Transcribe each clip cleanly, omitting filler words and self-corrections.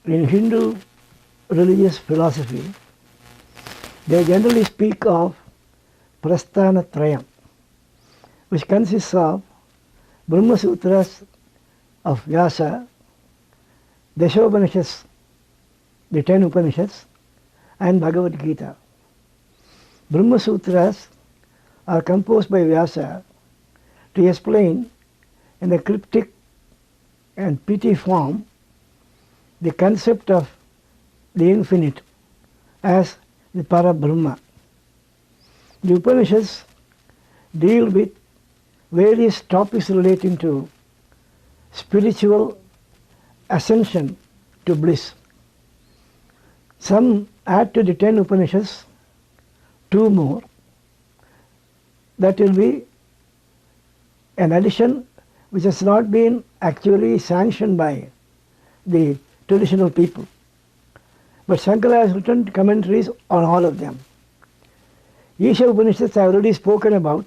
in Hindu religious philosophy, they generally speak of Prasthanatrayam, which consists of Brahma Sutras of Vyasa, Dashopanishads, the 10 Upanishads, and Bhagavad Gita. Brahma Sutras are composed by Vyasa to explain in a cryptic and pithy form the concept of the infinite as the Para-Brahma. The Upanishads deal with various topics relating to spiritual ascension to bliss. Some add to the 10 Upanishads 2 more. That will be an addition which has not been actually sanctioned by the traditional people. But Shankara has written commentaries on all of them. Isha Upanishads I have already spoken about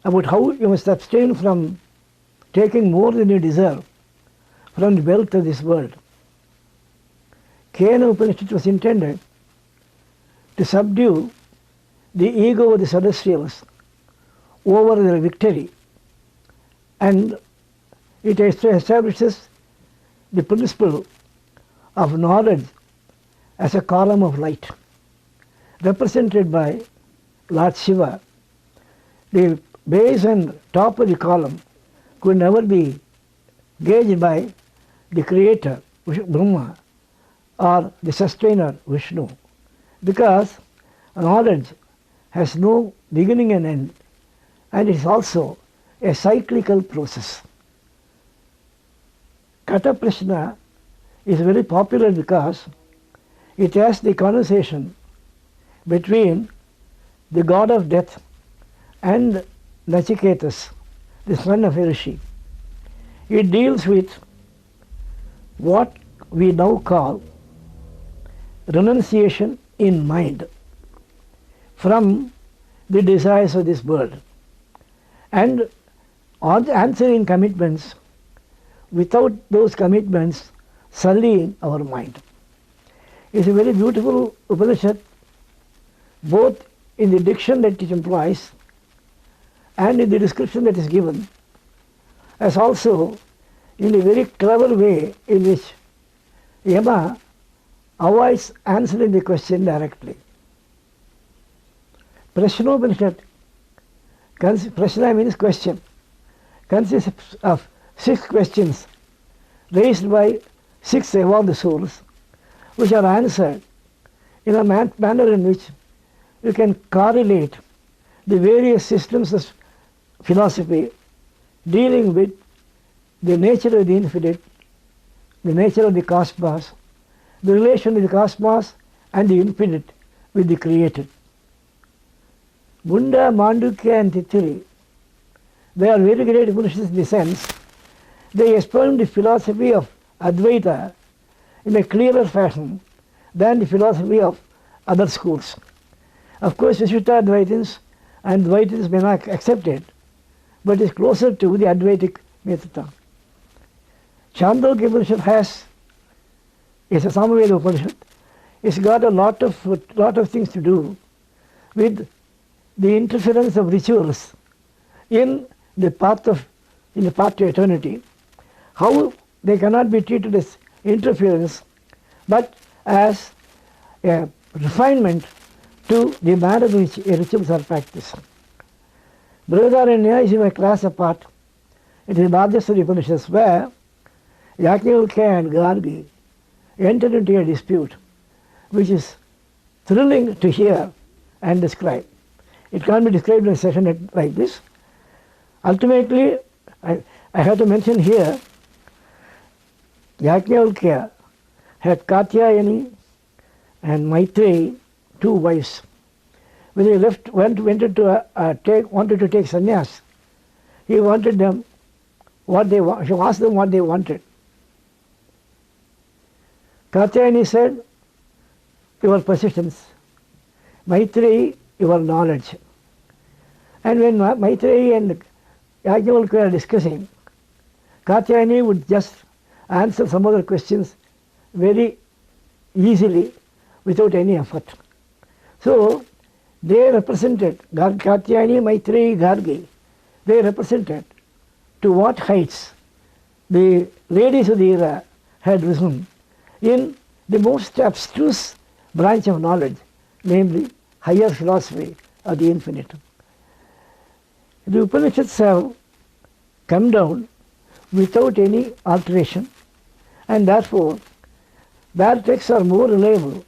how you must abstain from taking more than you deserve from the wealth of this world. Kena Upanishad was intended to subdue the ego of the celestials over their victory, and it establishes the principle of knowledge as a column of light, represented by Lord Shiva. The base and top of the column could never be gauged by the creator, Brahma, or the sustainer, Vishnu, because knowledge has no beginning and end, and it is also a cyclical process. Kata Prashna is very popular because it has the conversation between the god of death and Nachiketas, the son of a rishi. It deals with what we now call renunciation in mind from the desires of this world, and answering commitments without those commitments sullying our mind. It's a very beautiful Upanishad, both in the diction that it implies and in the description that is given, as also in a very clever way in which Yama avoids answering the question directly. Prashnopanishad, Prashna means question, consists of 6 questions raised by 6 evolved souls, which are answered in a manner in which you can correlate the various systems of philosophy dealing with the nature of the infinite, the nature of the cosmos, the relation of the cosmos and the infinite with the created. Munda, Mandukya and Titiri, they are very great Upanishads in the sense they explain the philosophy of Advaita in a clearer fashion than the philosophy of other schools. Of course, Vishishta Advaitins and Dvaitins may not accept it, but is closer to the Advaitic method. Chandogya Upanishad is a Samaveda Upanishad. It's got a lot of things to do with the interference of rituals in the path to eternity. How they cannot be treated as interference, but as a refinement to the manner in which rituals are practiced. Brihadaranya is in a class apart. It is the largest of the Upanishads where Yajnavalkya and Gargi entered into a dispute which is thrilling to hear and describe. It can't be described in a session like this. Ultimately, I have to mention here, Yajnavalkya had Katyayani and Maitreyi, 2 wives. When he wanted to take sannyas, he wanted them he asked them what they wanted. Katyayani said, your possessions. Maitreyi, your knowledge. And when Maitreyi and Yajnavalkya are discussing, Katyayani would just answer some other questions very easily without any effort. So they represented, Katyayani, Maitreyi, Gargi, they represented to what heights the ladies of the era had risen in the most abstruse branch of knowledge, namely higher philosophy of the infinite. The Upanishads have come down without any alteration, and therefore their texts are more reliable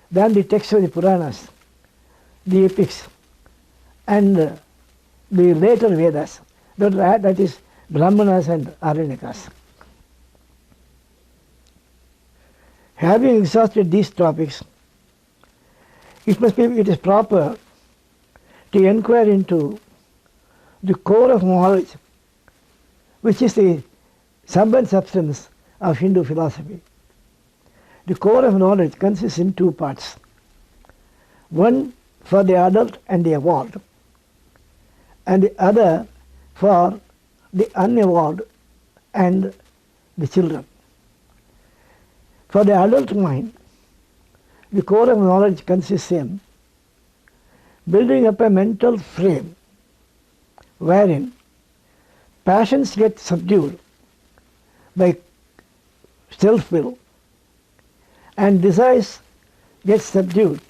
than the texts of the Puranas, the epics, and the later Vedas, that is Brahmanas and Aranyakas. Having exhausted these topics, it is proper to inquire into the core of knowledge, which is the sum and substance of Hindu philosophy. The core of knowledge consists in two parts. One for the adult and the evolved, and the other for the unevolved and the children. For the adult mind, the core of knowledge consists in building up a mental frame wherein passions get subdued by self-will and desires get subdued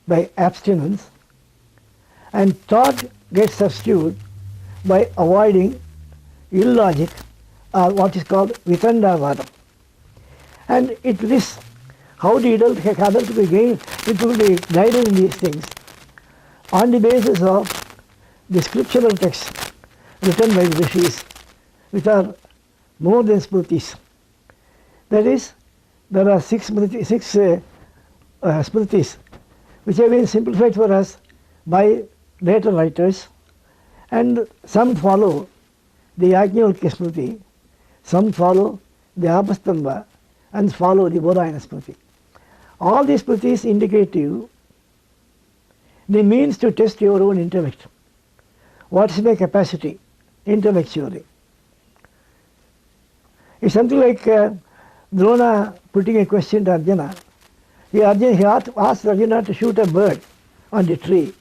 by abstinence, and thought gets subdued by avoiding illogic or what is called vitandavada. And it is how the adult will be guided in these things on the basis of the scriptural texts written by the rishis, which are more than smritis. That is, there are six smritis which have been simplified for us by later writers, and some follow the Yajnavalkya Smriti, some follow the Apastamba, and follow the Bodhayana Smriti. All these Smritis indicate to you the means to test your own intellect. What is my capacity intellectually? It's something like Drona putting a question to Arjuna. He asked Arjuna to shoot a bird on the tree.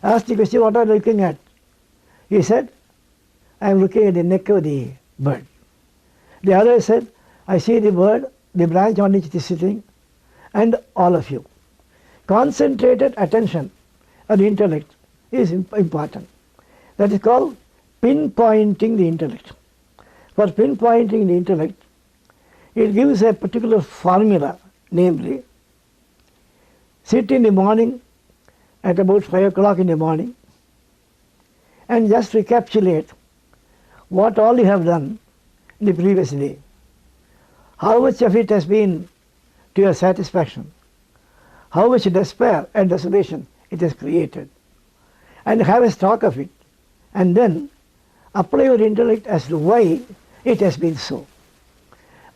Asked the question, what are you looking at? He said, I am looking at the neck of the bird. The other said, I see the bird, the branch on which it is sitting, and all of you. Concentrated attention of the intellect is important. That is called pinpointing the intellect. For pinpointing the intellect, it gives a particular formula, namely, sit in the morning at about 5 o'clock in the morning and just recapitulate what all you have done in the previous day. How much of it has been to your satisfaction? How much despair and desolation it has created? And have a stock of it. And then apply your intellect as to why it has been so.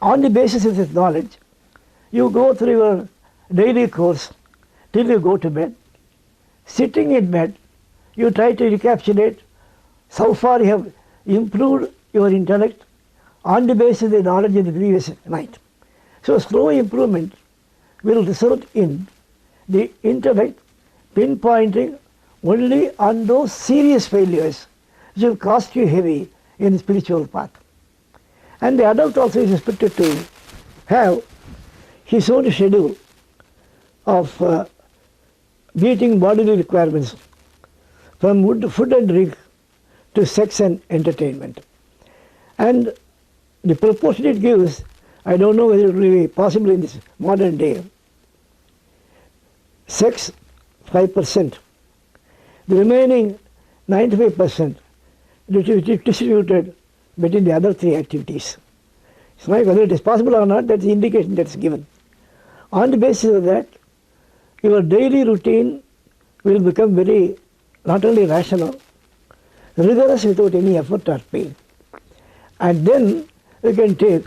On the basis of this knowledge, you go through your daily course till you go to bed. Sitting in bed, you try to recapitulate so far you have improved your intellect on the basis of the knowledge of the previous night. So slow improvement will result in the intellect pinpointing only on those serious failures which will cost you heavy in the spiritual path. And the adult also is expected to have his own schedule of meeting bodily requirements, from food and drink to sex and entertainment. And the proportion it gives, I don't know whether it will be possible in this modern day. Sex, 5%. The remaining 95% distributed between the other three activities. So whether it is possible or not, that's the indication that's given. On the basis of that, your daily routine will become very, not only rational, rigorous without any effort or pain. And then you can take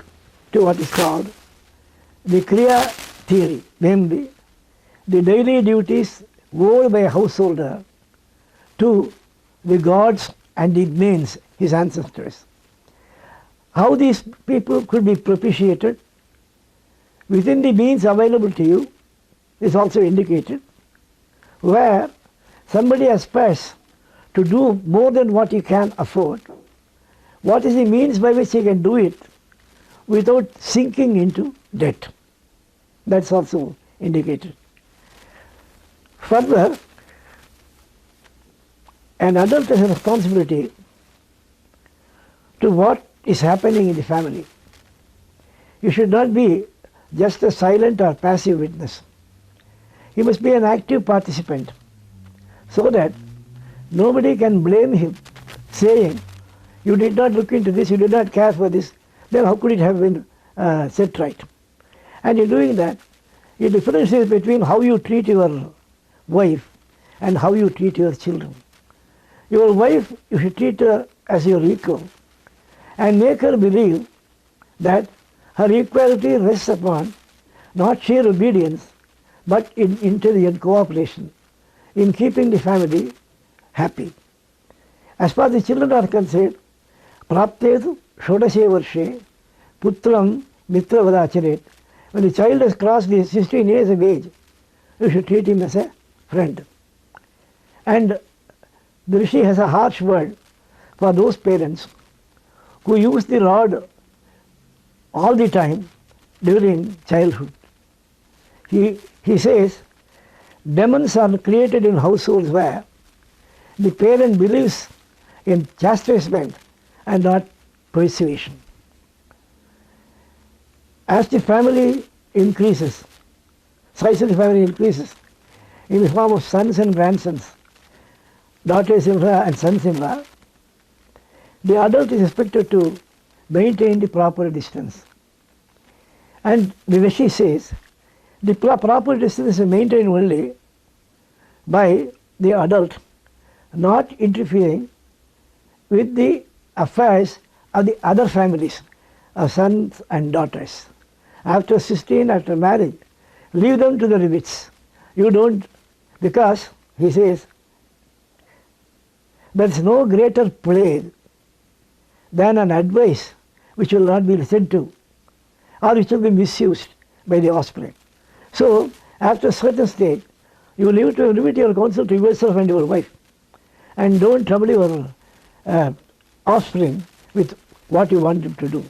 to what is called the Kriya theory, namely the daily duties owed by a householder to the gods and the mains, his ancestors. How these people could be propitiated within the means available to you is also indicated, where somebody aspires to do more than what he can afford. What is the means by which he can do it without sinking into debt? That's also indicated. Further, an adult has a responsibility to what is happening in the family. You should not be just a silent or passive witness. He must be an active participant, so that nobody can blame him, saying, you did not look into this, you did not care for this, then how could it have been set right? And in doing that, it differentiates between how you treat your wife and how you treat your children. Your wife, you should treat her as your equal and make her believe that her equality rests upon not sheer obedience, but in intelligent cooperation, in keeping the family happy. As far as the children are concerned, praptetu shodashe varshe putram mitra vadacharet. When the child has crossed the 16 years of age, you should treat him as a friend. And the Rishi has a harsh word for those parents who use the rod all the time during childhood. He says, demons are created in households where the parent believes in chastisement and not persuasion. As the family increases, size of the family increases in the form of sons and grandsons, daughters-in-law and sons-in-law, the adult is expected to maintain the proper distance. And the Rishi says, the proper distance is maintained only by the adult not interfering with the affairs of the other families, of sons and daughters. After 16, after marriage, leave them to their wits. You don't, because, he says, there is no greater plague than an advice which will not be listened to or which will be misused by the offspring. So, after a certain stage, you limit your counsel to yourself and your wife, and don't trouble your offspring with what you want them to do.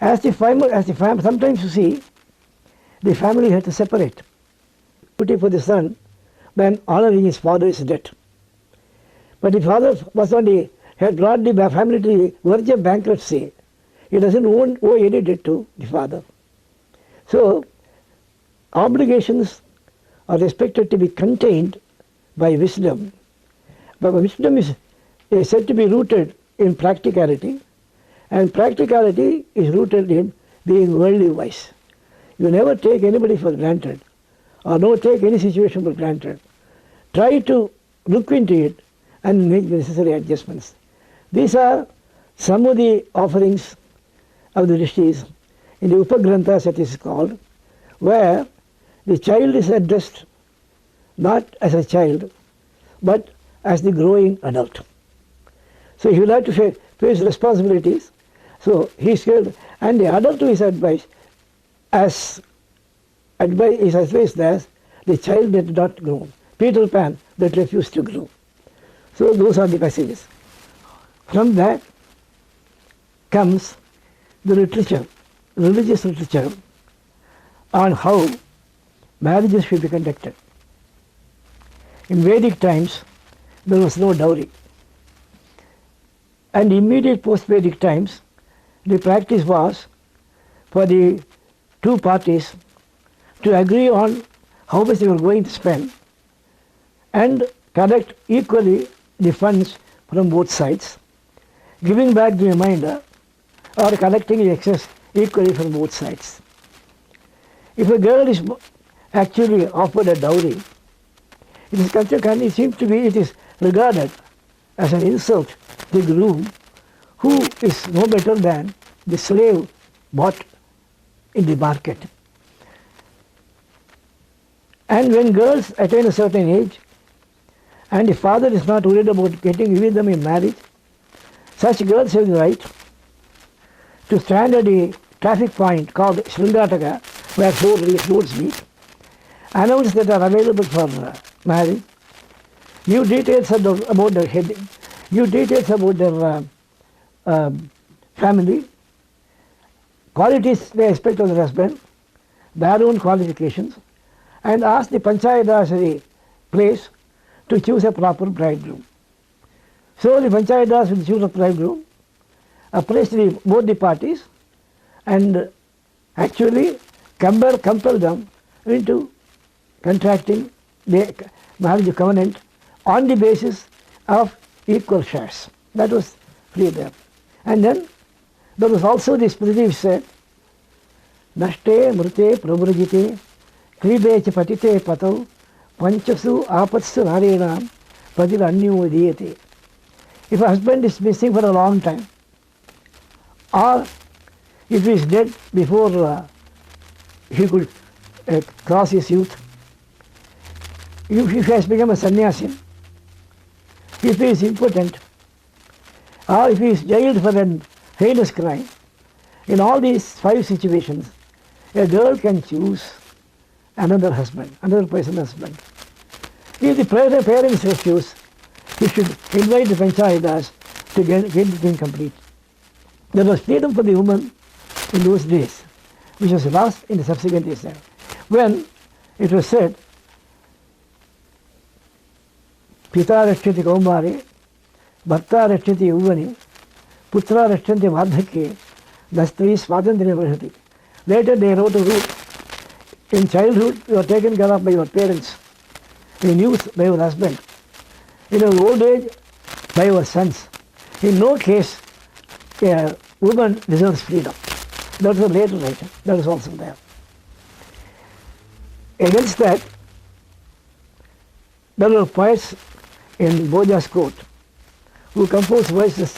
Sometimes you see, the family had to separate. Duty for the son, when honoring his father's debt. But the father had brought the family to the verge of bankruptcy. He doesn't owe any debt to the father. So, obligations are expected to be contained by wisdom. But wisdom is said to be rooted in practicality, and practicality is rooted in being worldly wise. You never take anybody for granted, or don't take any situation for granted. Try to look into it and make the necessary adjustments. These are some of the offerings of the rishis in the Upagranthas, it is called, where the child is addressed not as a child, but as the growing adult. So he will have to face responsibilities. So he is scared, and the adult is advised as the child that did not grow, Peter Pan that refused to grow. So those are the passages. From that comes the literature, religious literature on how marriages should be conducted. In Vedic times, there was no dowry. And immediate post-Vedic times, the practice was for the two parties to agree on how much they were going to spend and collect equally the funds from both sides, giving back the remainder or collecting the excess equally from both sides. If a girl is actually offered a dowry, it is regarded as an insult to the groom, who is no better than the slave bought in the market. And when girls attain a certain age, and the father is not worried about giving them in marriage, such girls have the right to stand at the traffic point called Sringataka, where 4 roads meet, announced that are available for marriage. New details about their heading, new details about their family, qualities they expect of the husband, their own qualifications, and ask the Panchayatas place to choose a proper bridegroom. So the Panchayatas will choose a bridegroom, appraise both the parties, and actually compel them into contracting the marriage covenant on the basis of equal shares. That was free there. And then there was also this Prithvi which said, Nashte mrute pravrajite kribe cha patite patau panchasu apatsu narenam padil anyu diyate. If a husband is missing for a long time, or if he is dead before he could cross his youth, if he has become a sannyasin, if he is impotent, or if he is jailed for an heinous crime, in all these 5 situations, a girl can choose another husband, another person's husband. If the parents refuse, he should invite the Panchayatas to get the thing complete. There was freedom for the woman in those days, which was lost in the subsequent days. When it was said, Pita Rashtati Kaumari, Bharta Rashtati Yuvani, Putra Rashtati Vardhake, Dastri Swadandri Varhati. Later they wrote a rule. In childhood, you are taken care of by your parents. In youth, by your husband. In your old age, by your sons. In no case, a woman deserves freedom. That was a later writer. That is also there. Against that, there were poets in Boja's court who composed verses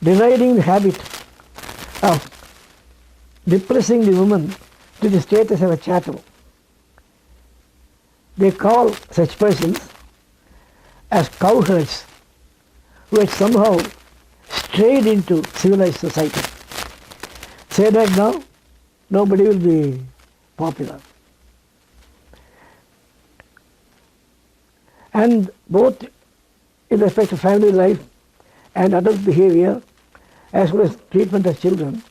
deriding the habit of depressing the woman to the status of a chattel. They call such persons as cowherds who had somehow strayed into civilized society. Say that now, nobody will be popular. And both in respect to family life and adult behavior, as well as treatment of children,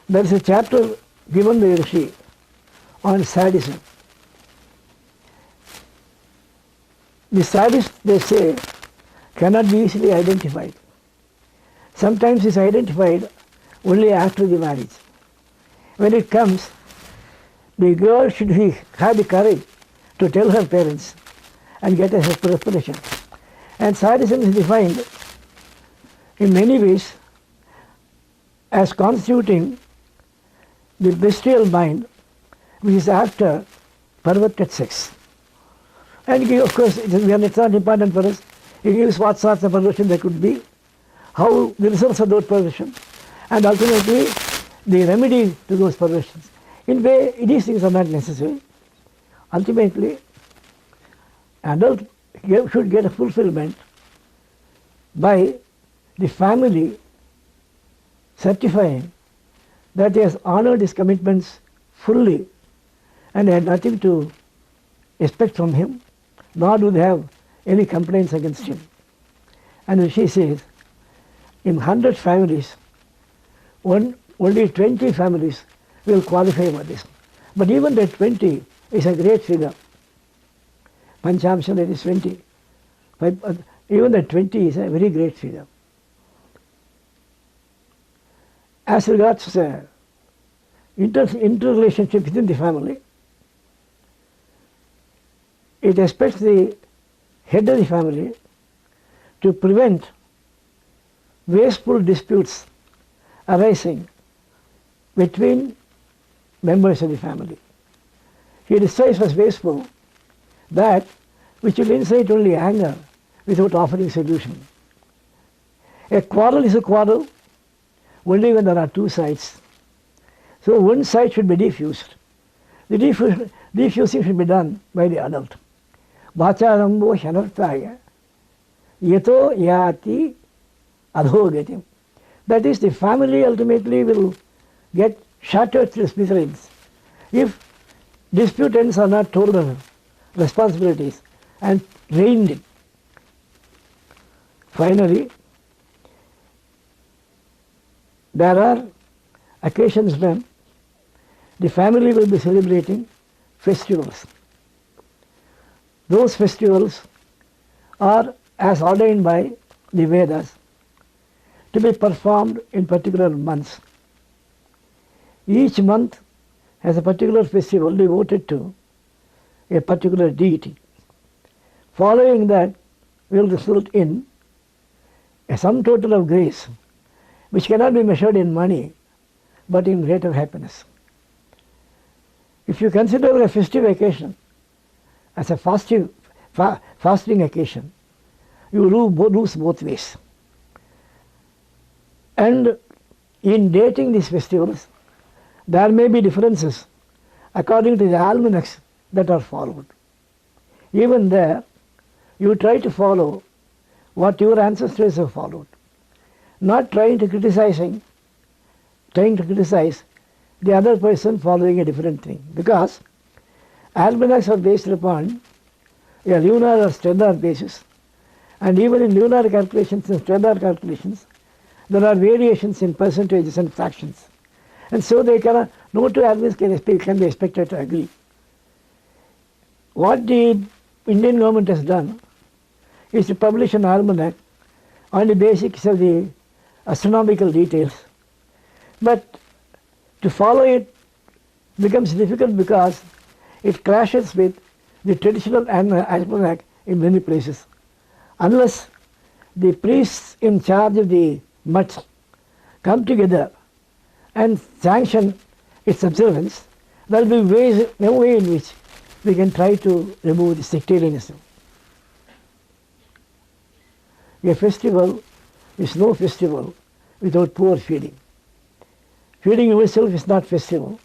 there is a chapter given by Rishi on sadism. The sadist, they say, cannot be easily identified. Sometimes it's identified only after the marriage. When it comes, the girl should have the courage to tell her parents and get a preparation. And sadism is defined in many ways as constituting the bestial mind which is after perverted sex. And of course, it's not important for us. It gives what sorts of perversion there could be, how the results of those perversions, and ultimately the remedy to those perversions. In way, these things are not necessary. Ultimately, adult should get a fulfillment by the family certifying that he has honored his commitments fully and had nothing to expect from him, nor do they have any complaints against him. And she says, in 100 families, only 20 families will qualify for this. But even that 20 is a great figure. Panchamsha, that is 20. Even that 20 is a very great figure. As regards interrelationship within the family, it expects the head of the family to prevent wasteful disputes arising between members of the family. He describes as wasteful that which will incite only anger without offering solution. A quarrel is a quarrel only when there are two sides. So one side should be diffused. The diffusing should be done by the adult. Vacharambo shanartaya yato yati adhogatim. That is, the family ultimately will get shattered to smithereens if disputants are not told of responsibilities and reined in. Finally, there are occasions when the family will be celebrating festivals. Those festivals are as ordained by the Vedas to be performed in particular months. Each month has a particular festival devoted to a particular deity. Following that will result in a sum total of grace, which cannot be measured in money, but in greater happiness. If you consider a festive occasion as a fasting occasion, you lose both ways. And in dating these festivals, there may be differences according to the almanacs that are followed. Even there, you try to follow what your ancestors have followed, not trying to criticize the other person following a different thing, because almanacs are based upon a lunar or stellar basis, and even in lunar calculations and stellar calculations, there are variations in percentages and fractions, and so they cannot, no two almanacs can be expected to agree. What the Indian government has done is to publish an almanac on the basics of the astronomical details, but to follow it becomes difficult because it clashes with the traditional almanac in many places. Unless the priests in charge of the mutts come together and sanction its observance, there will be no way in which we can try to remove the sectarianism. A festival is no festival without poor feeding. Feeding yourself is not festival.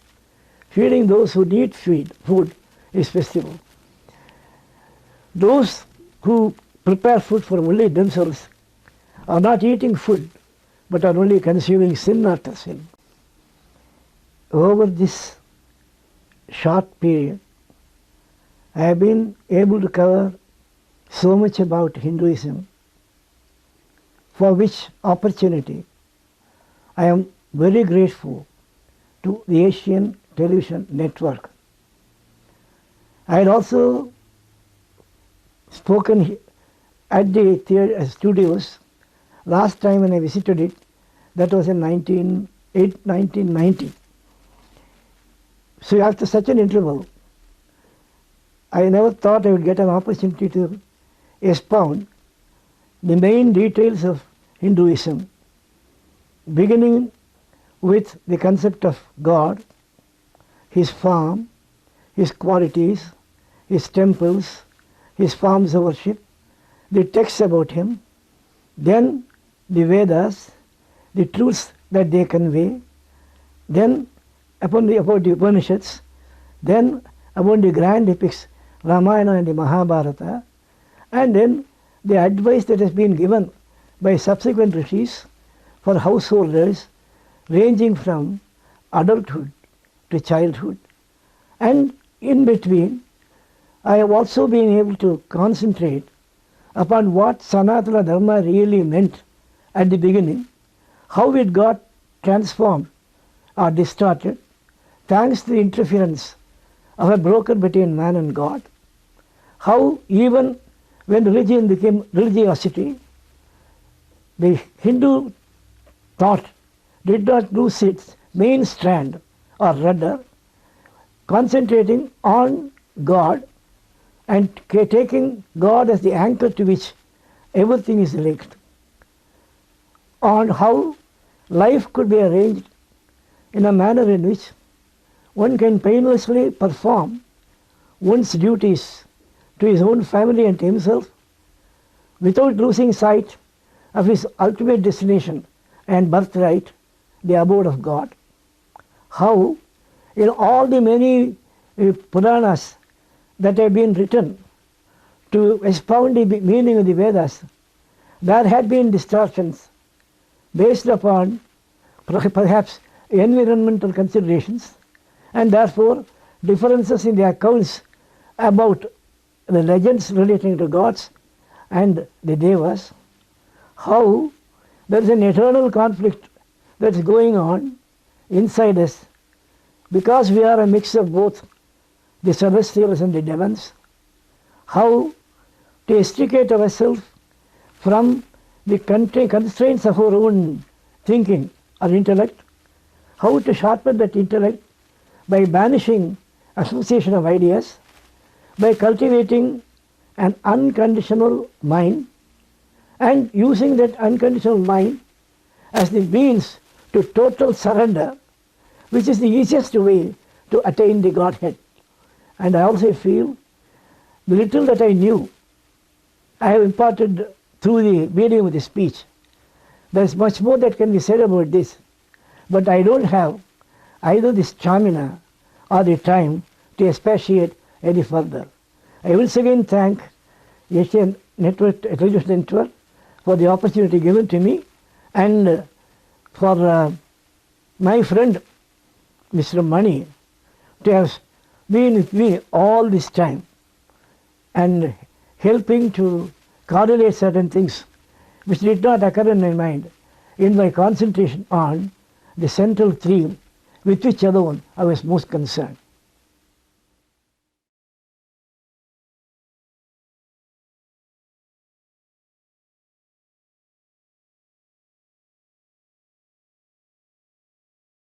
Feeding those who need food is festival. Those who prepare food for only themselves are not eating food, but are only consuming sin after sin. Over this short period, I have been able to cover so much about Hinduism, for which opportunity I am very grateful to the Asian Television Network. I had also spoken at the studios last time when I visited it, that was in 1990. So after such an interval, I never thought I would get an opportunity to expound the main details of Hinduism, beginning with the concept of God, His form, His qualities, His temples, His forms of worship, the texts about Him, then the Vedas, the truths that they convey, then about the Upanishads, then about the grand epics Ramayana and the Mahabharata, and then the advice that has been given by subsequent rishis for householders ranging from adulthood to childhood. And in between, I have also been able to concentrate upon what Sanatana Dharma really meant at the beginning, how it got transformed or distorted thanks to the interference of a broker between man and God, how even when religion became religiosity, the Hindu thought did not lose its main strand or rudder, concentrating on God and taking God as the anchor to which everything is linked, on how life could be arranged in a manner in which one can painlessly perform one's duties to his own family and to himself without losing sight of his ultimate destination and birthright, the abode of God. How in all the many Puranas that have been written to expound the meaning of the Vedas, there had been distortions based upon perhaps environmental considerations, and therefore differences in the accounts about the legends relating to gods and the devas, how there is an eternal conflict that is going on inside us because we are a mix of both the celestials and the demons, how to extricate ourselves from the constraints of our own thinking or intellect, how to sharpen that intellect by banishing association of ideas, by cultivating an unconditional mind and using that unconditional mind as the means to total surrender, which is the easiest way to attain the Godhead. And I also feel the little that I knew, I have imparted through the medium of the speech. There is much more that can be said about this, but I don't have either the stamina or the time to expatiate any further. I once again thank Asian Network, Television Network for the opportunity given to me, and for my friend Mr. Mani to have been with me all this time and helping to correlate certain things which did not occur in my mind in my concentration on the central theme with which alone I was most concerned.